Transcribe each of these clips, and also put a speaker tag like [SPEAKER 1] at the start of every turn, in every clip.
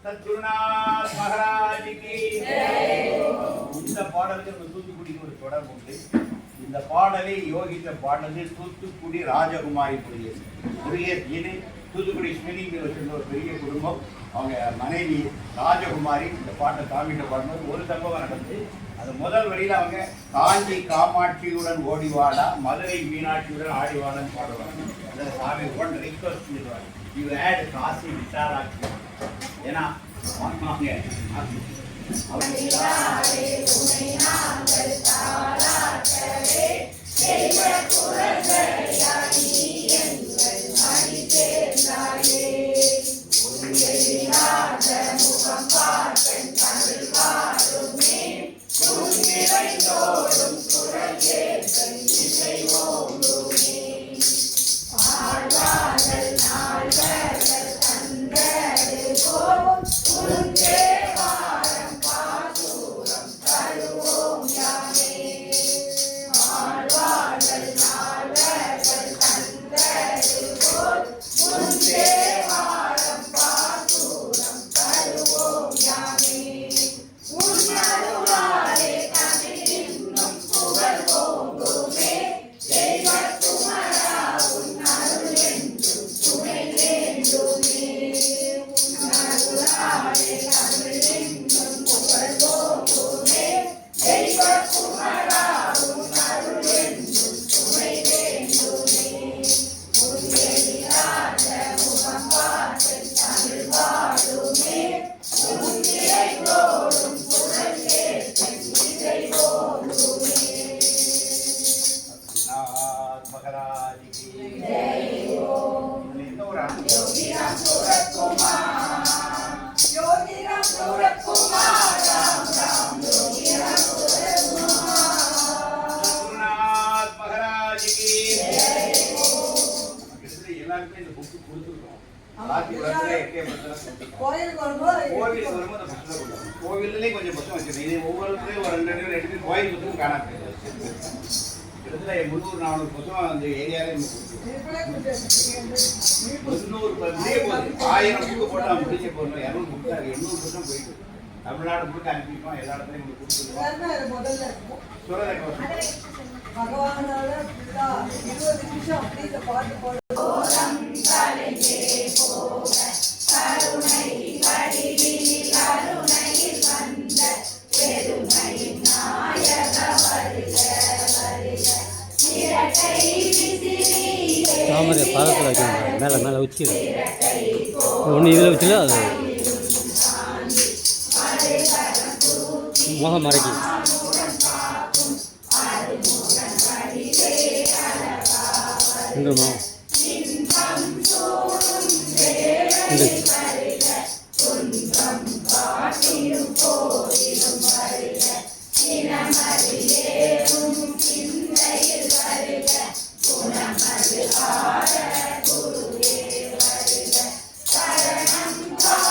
[SPEAKER 1] சத்குருநாத் மகாராஜுக்கு இந்த பாடலுக்கு நம்ம தூத்துக்குடிக்கு ஒரு தொடர்பு உண்டு. இந்த பாடலை யோகித்த பாடல் தூத்துக்குடி ராஜகுமாரி புரியது. தூத்துக்குடி ஸ்மினிங்கில் வச்சிருந்த ஒரு பெரிய குடும்பம். அவங்க மனைவி ராஜகுமாரி இந்த பாட்டை சாமிகிட்ட பாடும்போது ஒரு சம்பவம் நடந்து அது முதல் வழியில் அவங்க காஞ்சி காமாட்சியுடன் ஓடிவாடா, மதுரை மீனாட்சியுடன் ஆடிவாடான்னு பாடுவாங்க. அதில் சாமி ஒன் ரிக்வஸ்ட் பண்ணிடுவாங்க, யூ ஆட் காசி விசாலாட்சி. ஏன்னா வாங்க கோவிலே கொஞ்சம் புத்தகம் வச்சிருக்கேன். ஒவ்வொருத்தரையும் ஒரு 2 எடுத்து கோயில் புத்தகம் காணாது. கிட்டத்தட்ட 300-400 புத்தகம் அந்த ஏரியாவே 1000 புக்கு போட்டு முடிச்ச போறோம். 200 புக்கு 800 புத்தகம் போயிட்டு தமிழ்நாடு முழுக்க அனுப்பிப்போம். எல்லா இடத்துலையும்
[SPEAKER 2] பகவானால 20 நிமிஷம் அப்படி இந்த பாட்டு போட
[SPEAKER 3] தாமரை பாதத்தில் வைக்கணும். மேலே மேலே வச்சு ஒன்று இதில் வச்சுல அது முகம் மறைக்கி உண்டுமா உண்டு.
[SPEAKER 2] சரணம்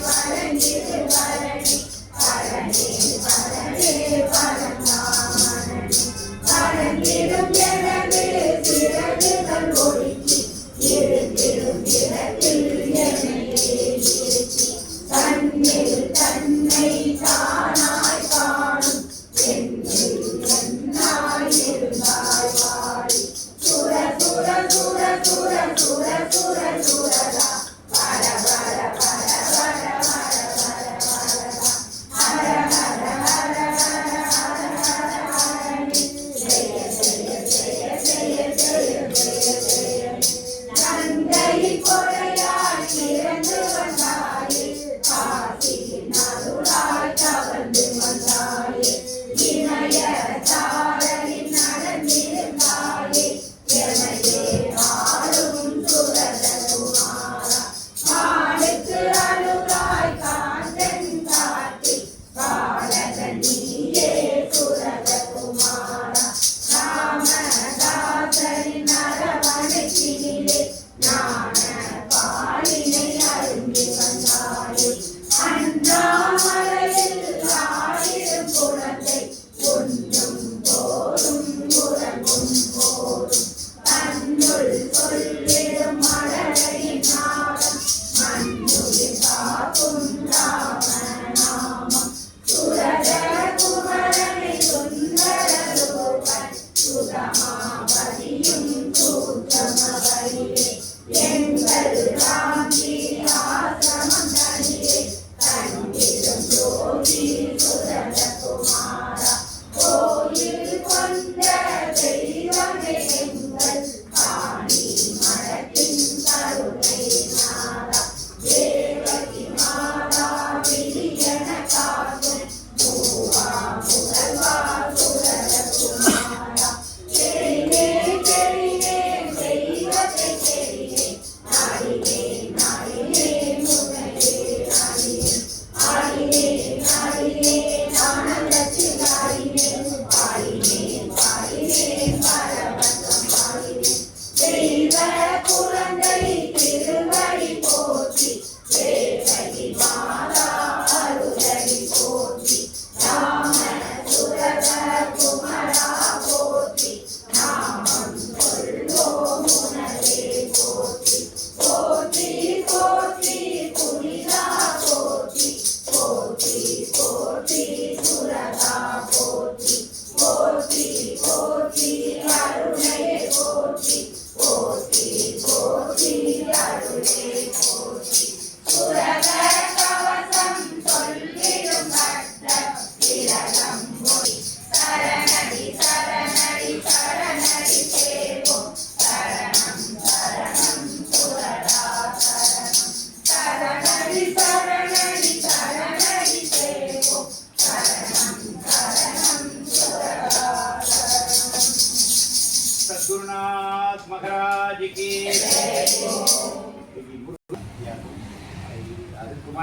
[SPEAKER 4] வளனே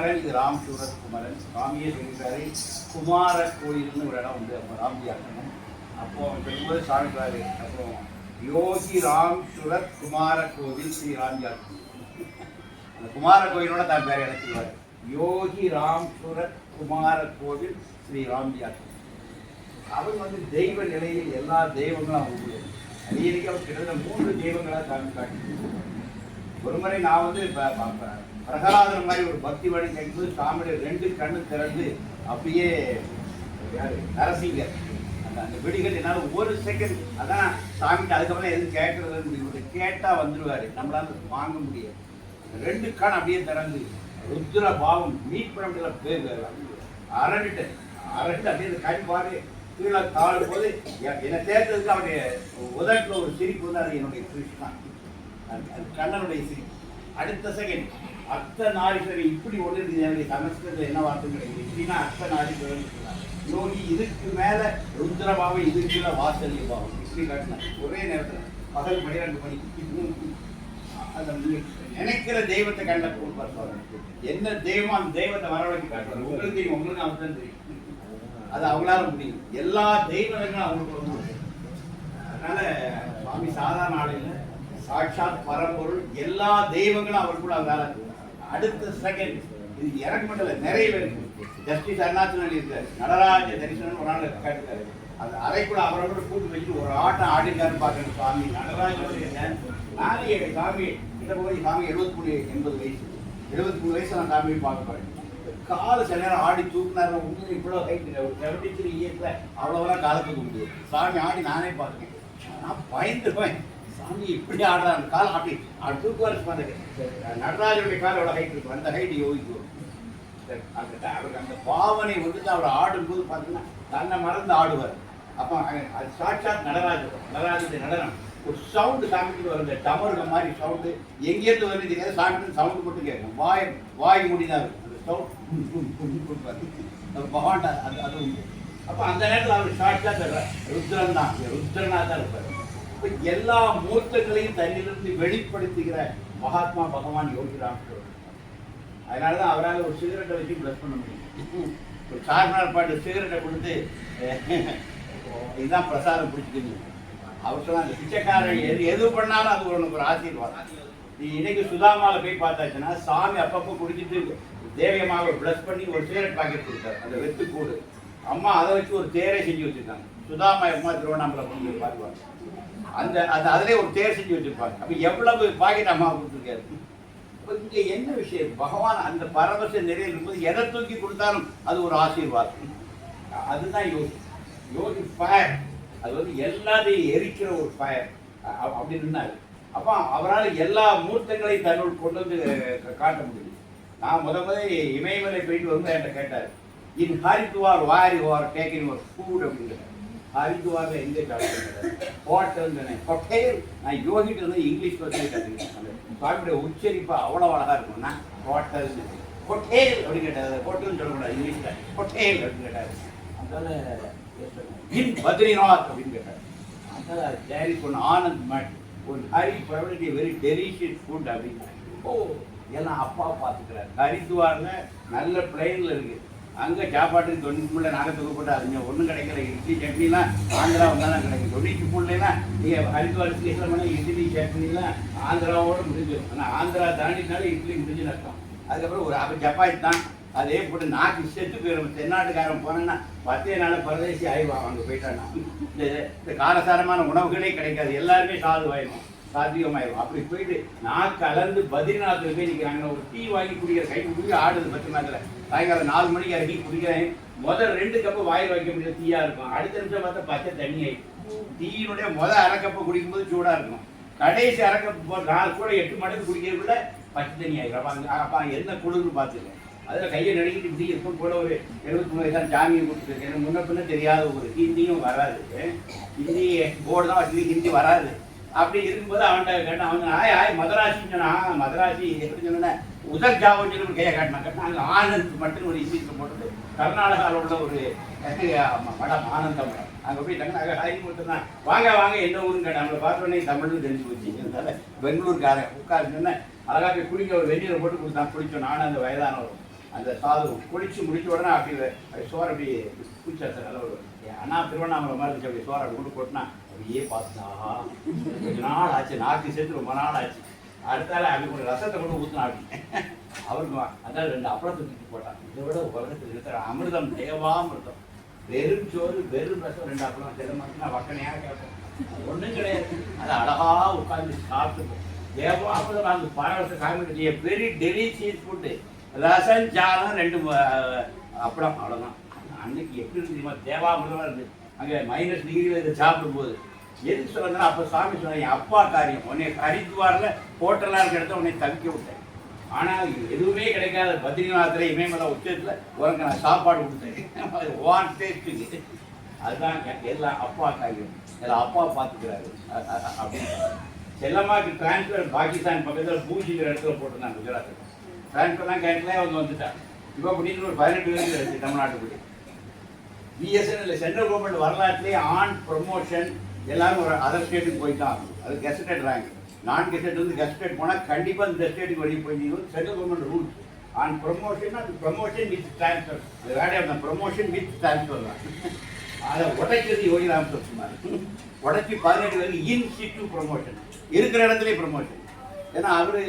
[SPEAKER 1] குமரன், இது ராம் சூரத் குமரன். சுவாமியே சொல்லியிருக்காரு, குமார கோயில்னு ஒரு இடம் உண்டு அப்போ ராம்ஜியாக்கணும். அப்போ அவன் சொல்லும்போது சாமிக்கிறாரு, அப்புறம் யோகி ராம் சுரத் குமார கோவில் ஸ்ரீ ராம்ஜியாக்கணும். அந்த குமார கோயிலோட தான் பேர் இணைச்சிருவார். யோகி ராம் சுரத் குமார கோவில் ஸ்ரீ ராம்ஜியாக்கணும். அவங்க வந்து தெய்வ நிலையில் எல்லா தெய்வங்களும் அவங்க அன்னைக்கு அவர் கிட்டத்தட்ட 3 தெய்வங்களாக சாமி காட்டி. ஒரு முறை நான் வந்து பிரகலாதன் மாதிரி ஒரு பக்தி வழி கேட்கும்போது சாமியுடைய 2 கண்ணு திறந்து அப்படியே நரசிங்கர் அந்த வெடிகள் என்னால் ஒரு செகண்ட் அதான் சாமிக்கு அதுக்கப்புறம் எதுவும் கேட்கறது முடியும். கேட்டால் வந்துடுவார், நம்மளால வாங்க முடியாது. 2 கண் அப்படியே திறந்து ருத்ர பாவம் மீட் பண்ண முடியல, அரண்டு அப்படியே அந்த கண் பாரு கீழே தாழும் போது என்னை தேர்ந்ததுக்கு அவருடைய உதட்டில் ஒரு சிரிப்பு வந்து அது என்னுடைய கிருஷ்ணா, அது கண்ணனுடைய சிரிப்பு. அடுத்த செகண்ட் அர்த்தநாரீஸ்வரர் இப்படி ஒன்று இருக்குது. என்னுடைய சமஸ்கிருதத்தில் என்ன வார்த்தை கிடைக்குது இப்படின்னா அர்த்தநாரீஸ்வரர் யோகி இதுக்கு மேலே ருத்ரபாவம் இதுக்கு மேலே வாசல்ய பாவம் இப்படி காட்டினார். ஒரே நேரத்தில் பகல் 12 மணிக்கு அந்த நினைக்கிற தெய்வத்தை கண்ட கொடுப்பார். என்ன தெய்வம் அந்த தெய்வத்தை வரவழைக்க காட்டுவார். உங்களுக்கு தெரியும், உங்களுக்கு அவன் தான் தெரியும், அது அவங்களால முடியும். எல்லா தெய்வங்களும் அவங்களுக்கு வந்து அதனால சுவாமி சாதாரண ஆளுங்க சாட்சாத் பரம்பொருள், எல்லா தெய்வங்களும் அவர் கூட அவங்களால. அடுத்த செகண்ட் இது இறக்க மட்டும் நிறைய பேர் ஜஸ்டிஸ் அருணாச்சலம் இருக்காரு, நடராஜ தரிசனம் ஒரு நாள் கேட்டுக்காரு. அந்த அறைக்குள்ள அவரோட கூட்டு வச்சுட்டு ஒரு ஆட்டம் ஆடிக்காரு பார்க்கணும். சுவாமி நடராஜனுடைய நானே சாமி கிட்ட போய் சாமி 73 வயசு 73 வயசு நான் சாமியை பார்க்க போறேன். காலை சில நேரம் ஆடி தூக்குனாரு. உங்களுக்கு இவ்வளோ ஹைட் ஒரு 73 இயர்ஸ்ல அவ்வளோவெல்லாம் காலை தூக்க முடியாது. சாமி ஆடி நானே பார்க்கேன். நான் பயந்துருவேன், சாமி இப்படி ஆடுறாங்க கால் அப்படி தூக்குவாரு பார்த்துக்கு. நடராஜனுடைய கால் எவ்வளோ ஹைட் இருக்கும், அந்த ஹைட் யோகிக்கு அவருக்கு அந்த பாவனை வந்துட்டு அவர் ஆடும்போது பார்த்தீங்கன்னா தன்னை மறந்து ஆடுவார். அப்போ அது சாட்சாத் நடராஜனுடைய நடனம். ஒரு சவுண்டு சாமிக்கு வரும், இந்த டமருக மாதிரி சவுண்டு எங்கேருந்து வருது தெரியாது. சாமிக்கு சவுண்டு மட்டும் கேட்கும், வாய் முடிதான் இருக்கும் அந்த சவுண்ட் பகவான் அது உண்டு. அப்போ அந்த நேரத்தில் அவர் சாட்சாத் ருத்ரன் தான், ருத்ரனா தான் இருப்பார். இப்போ எல்லா மூர்த்தங்களையும் தன்னிலிருந்து வெளிப்படுத்துகிற மகாத்மா பகவான் யோகிராம். அதனால தான் அவரால் ஒரு சிகரெட்டை வச்சு ப்ளஸ் பண்ண முடியும். ஒரு சார்னார் பாட்டு சிகரெட்டை கொடுத்து இதுதான் பிரசாதம் பிடிச்சிக்கணும். அவர் சொன்னால் அந்த பிச்சைக்காரன் எது பண்ணாலும் அது உனக்கு ஒரு ஆசீர்வாதம். நீ இன்னைக்கு சுதாமாவில் போய் பார்த்தாச்சுன்னா சாமி அப்பப்போ குடிச்சிட்டு தேவியமாக ப்ளஸ் பண்ணி ஒரு சிகரெட் பாக்கெட் கொடுத்தாரு, அந்த வெத்துக்கூடு. அம்மா அதை வச்சு ஒரு தேரை செஞ்சு வச்சுருக்காங்க. சுதாமா அம்மா திருவண்ணாமலை கொண்டு பார்க்குவாங்க. அந்த அதிலே ஒரு தேர் செஞ்சு வச்சுருப்பாங்க. அப்போ எவ்வளவு பாக்கெட் அம்மா கொடுத்துருக்காரு. இப்போ இங்கே என்ன விஷயம், பகவான் அந்த பரவச நிறைய இருக்கும்போது எதை தூக்கி கொடுத்தாலும் அது ஒரு ஆசீர்வாதம். அதுதான் யோகி ஃபயர். அது வந்து எல்லாத்தையும் எரிக்கிற ஒரு ஃபயர் அப்படி இருந்தாரு. அப்போ அவரால் எல்லா மூர்த்தங்களையும் தன்னுள் கொண்டு வந்து காட்ட முடியும். நான் முதல் இமயமலை போயிட்டு வந்து என்கிட்ட கேட்டார், இன் ஹரித்வார் வாரி வார் டேக்கிங் ஒரு ஃபுட் அப்படிங்கிறார். ஹரித்வாரில் எங்கே சாப்பிட்டு ஹோட்டல் ஹோட்டேல். நான் யோகிட்டு வந்து இங்கிலீஷ் பற்றி கற்றுக்கிட்டேன். சுவாமியுடைய உச்சரிப்பா அவ்வளோ அழகாக இருக்கும்னா ஹோட்டல் ஹோட்டேல் அப்படின்னு கேட்டார். ஹோட்டல்னு சொல்லக்கூடாது இங்கிலீஷில், ஹோட்டேல் அப்படின்னு கேட்டார். அதனால இன் பத்ரிநாத் அப்படின்னு கேட்டார். அதனால ஜெயரி சொன்ன ஆனந்த் மட் ஒரு Hari provide very delicious food அப்படின்னு. ஓ எல்லாம் அப்பா பார்த்துக்கிறார். ஹரித்வாரில் நல்ல பிளேனில் இருக்குது, அங்கே சாப்பாட்டுக்கு 90 நாங்கள் தொகுப்பட்டு அதுங்க ஒன்றும் கிடைக்கல. இட்லி சட்னிலாம் ஆந்திரா வந்தாலும் கிடைக்கும். 93 நீங்கள் ஹரித்வார் ஸ்டேஷன் பண்ண இட்லி சட்னிலாம் ஆந்திராவோடு முடிஞ்சிடும். ஆனால் ஆந்திரா தாண்டினாலும் இட்லி முடிஞ்சு நஷ்டம். அதுக்கப்புறம் ஒரு அப்போ சப்பாத்தி தான் அதே போட்டு நாக்கு செத்து போயிடும். தென்னாட்டுக்காரன் போனேன்னா 10 நாள் பரதேசி ஆயிடுவான். அங்கே போயிட்டான்னா இந்த காரசாரமான உணவுகளே கிடைக்காது, எல்லாருமே சாதுவாயிடும், சாத்தியமாயிடும். அப்படி போயிட்டு நாக்கு கலந்து பத்ரிநாத்தில் போய் நிற்கிறாங்க. ஒரு டீ வாங்கி குடிக்கிற கை குடிக்க ஆடுது 10 நேரத்தில். சாயங்காலம் 4 மணிக்கு இறக்கி குடிக்கிறேன். முதல் 2 கப்பு வாயில் வைக்க முடியாது, தீயா இருக்கும். அடுத்த நிமிஷம் பார்த்தா பச்சை தண்ணி ஆயிடும். டீயினுடைய அரை கப்பை குடிக்கும்போது சூடாக இருக்கும். கடைசி அரை கப்பு 4 கூட 8 மடங்கு குடிக்கிறதுக்குள்ள பச்சை தண்ணி ஆகிடும். அப்போ என்ன குளிர்னு பார்த்துருக்கேன். அதில் கையை நடுக்கிட்டு இப்படி இருக்கும் கூட ஒரு 73 வயசான ஜாமியை கொடுத்துருக்கேன். முன்ன பின்ன தெரியாத ஒரு ஹிந்தியும் வராது, ஹிந்தி போர்டு தான் வச்சு ஹிந்தி வராது. அப்படி இருக்கும்போது அவன்கிட்ட கேட்டான். அவன் ஆய் மதராசின்னு சொன்னான். மதராசி எப்படி சொன்னேன், உதர் ஜாவன்னு சொல்லி கையை காட்டினான். அங்கே ஆனந்த் மட்டும் ஒரு இங்கிலீஷில் போட்டது. கர்நாடகாவில் உள்ள ஒரு மடம் ஆனந்தம் மடம். அங்கே போய் நாங்கள் ஹரி கொடுத்துருந்தான். வாங்க வாங்க என்ன ஊருன்னு கேட்டான். நம்மளை பார்த்தோன்னே தமிழ்னு தெரிஞ்சு போச்சு. பெங்களூருக்காரன் உட்காருன்னு அழகாக போய் குடிக்க ஒரு வெந்நீரை போட்டு கொடுத்தான். குடிச்சோம் நானும் அந்த வயதானவரும். அந்த சாது குளிச்சு முடிச்ச உடனே அப்படி சோறு அப்படி குளிச்சா சார் நல்ல ஒரு அண்ணா திருவண்ணாமலை மாதிரி இருந்துச்சு அப்படி சோறு அப்படி கொண்டு போட்டுனா அப்படியே பார்த்துனா கொஞ்ச நாள் ஆச்சு நாக்கு சேர்த்து ரொம்ப நாள் ஆச்சு அடுத்தால அப்படி கொஞ்சம் ரசத்தை கொண்டு ஊற்றினா அப்படி அவருக்கு அதான் 2 அப்பளத்தை தூக்கி போட்டான் இதை விட உலகத்தில் இருக்கிற அமிர்தம் தேவாமிர்தம் வெறும் சோறு வெறும் ரசம் 2 அப்பளம் சில மட்டும் நான் வக்கனையாக கேட்பேன் ஒன்றும் கிடையாது அது அழகா உட்காந்து சாப்பிட்டு தேவாமிர்தம் அந்த பாரவச காமெடி வெரி டெலிஷியஸ் ஃபுட்டு ரசம் சாதம் 2 அப்பளம் அவ்வளோதான் அன்னைக்கு எப்படி இருந்து தெரியுமா தேவாமிர்தமாக இருந்து அங்கே -, இதை சாப்பிடும்போது எதுக்கு சொல்லுறதுன்னா அப்போ சாமி சொன்னாங்க என் அப்பா காரியம் உன்னை ஹரித்வாரில் ஹோட்டலாக இருக்கிற இடத்த உன்னை தவிக்க விட்டேன் ஆனால் எதுவுமே கிடைக்காத பத்ரிநாத்தில் இமயமலை உச்சத்தில் உனக்கு நான் சாப்பாடு கொடுத்தேன் ஓன் டேஸ்ட்டுக்கு அதுதான் எல்லாம் அப்பா காரியம் எல்லாம் அப்பா பார்த்துக்கிறாரு அப்படின்னு செல்லம்மாவுக்கு டிரான்ஸ்ஃபர் பாகிஸ்தான் பக்கத்தில் பூஜிங்கிற இடத்துல போட்டிருந்தாங்க குஜராத்தில் டிரான்ஸ்ஃபர்லாம் கேட்கல அவங்க வந்துட்டாங்க இப்போ அப்படின்னு ஒரு 18 பேருக்கு இருக்குது தமிழ்நாட்டுக்குள்ளே பிஎஸ்என்எல் சென்ட்ரல் கவர்மெண்ட் வரலாற்றுலேயே ஆன் ப்ரொமோஷன் எல்லாரும் ஒரு அதர் ஸ்டேட்டுக்கு போயிட்டான் அது கெசட்டட் ரேங்க் நான் கெசட் வந்து கெசட்டட் போனால் கண்டிப்பாக இந்த ஸ்டேட்டுக்கு வெளியே போயிருந்தீங்க central government rules on promotion அது ப்ரொமோஷன் வித் ட்ரான்ஸ்ஃபர் அது வேலையாக இருந்தால் ப்ரொமோஷன் வித் ட்ரான்ஸ்ஃபர் தான் அதை உடைக்கிறது யோகி ராமசாமி சொன்னார் உடைச்சி 18 பேருக்கு இன் சிட்டு ப்ரொமோஷன் இருக்கிற இடத்துலேயே ப்ரொமோஷன் ஏன்னா அவர்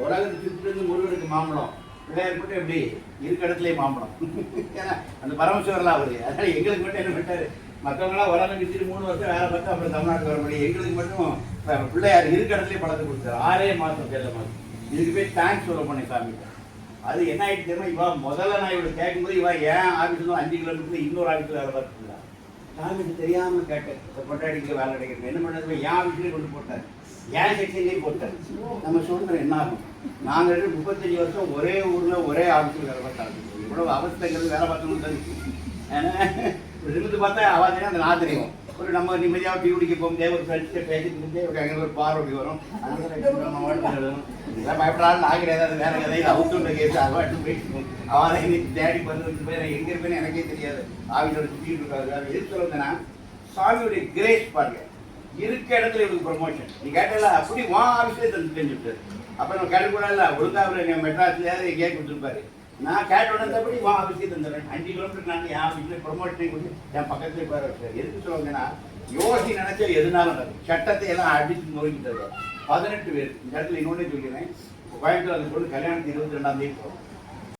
[SPEAKER 1] உலகத்துக்கு சுற்றிலிருந்து முருகனுக்கு மாம்பழம் பிள்ளையார் மட்டும் எப்படி இருக்க இடத்துலேயே மாம்பழம் ஏன்னா அந்த பரமசிவரெலாம் அவர் அதனால் எங்களுக்கு மட்டும் என்ன பண்ணிட்டார் மற்றவங்களாம் உலகம் வித்துட்டு 3 வருஷம் வேலை பார்த்து அப்புறம் தமிழ்நாட்டுக்கு வர முடியும் எங்களுக்கு மட்டும் பிள்ளையார் இருக்க இடத்துலேயே பழத்தை கொடுத்தாரு 6 மாதம் செல்ல மாதம் இதுக்கு போய் தேங்க்ஸ் சொல்ல போனேன் சாமி அது என்ன ஆகிட்டு தெரியுமா இவா முதல்ல நான் இவரை கேட்கும்போது இவா ஏன் ஆஃபீஸில் 5 கிலோமீட்டர் இன்னொரு ஆஃபீஸில் வேலை பார்த்துருந்தா சாமிக்கு தெரியாமல் கேட்டேன் கொண்டாடிக்கு வேலை கிடைக்கிறது என்ன பண்ணது என் ஆஃபீஸ்லேயே கொண்டு போட்டார் ஏன் செக்ஷன்லேயும் போட்டார் நம்ம சொல்கிறோம் என்ன ஆகும் நாங்கள் 35 வருஷம் ஒரே ஊரில் ஒரே ஆஃபீஸில் வேலை பார்த்தாங்க இவ்வளோ அவஸ்தைங்கிறது வேலை பார்த்தவங்க தான் ஏன்னா இருந்து பார்த்தா அவாதே அந்த நான் தெரியும் ஒரு நம்ம நிம்மதியாக டீ குடிக்க போகும்போதே ஒரு ஃப்ரெண்ட்ஸ்கிட்ட பேசிட்டு ஒரு அங்கே ஒரு பார்வை வரும் இதெல்லாம் பயப்படாது நான் கிடையாது வேற கதையில் அவுத்துண்ட கேஸ் அவாட்டு போயிட்டு அவனை இன்னைக்கு தேடி வந்து போய் நான் எங்கே இருப்பேன்னு எனக்கே தெரியாது ஆஃபீஸோட சுற்றிட்டு இருக்காரு அது எது சொல்லுங்கன்னா சாமியுடைய கிரேஸ் பாருங்க இருக்க இடத்துல இவருக்கு ப்ரொமோஷன் நீ கேட்டல அப்படி வா ஆஃபீஸ்லேயே தந்து தெரிஞ்சுட்டாரு அப்போ நம்ம கேட்கக்கூடாதுல்ல ஒழுங்காவில் மெட்ராஸ்லேயாவது எங்கேயே கொடுத்துருப்பாரு நான் கேட்ட உடனேப்படி வா ஆஃபீஸே தந்துடுறேன் 5 கிலோமீட்டர் நான் என் ஆஃபீஸில் ப்ரொமோஷனை கொடுத்து என் பக்கத்துலேயே போய் வச்சார் எதுக்கு சொல்லுவாங்கன்னா யோசி நினைச்சா எதுனாலும் நடக்கும் சட்டத்தை எல்லாம் அடித்து நோக்கிட்டு 18 பேர் இந்த இடத்துல இன்னொன்னே சொல்லிடுறேன் கோயம்புத்தூர் அந்த பொண்ணு கல்யாணத்துக்கு 22ஆம் தேதி போகிறோம்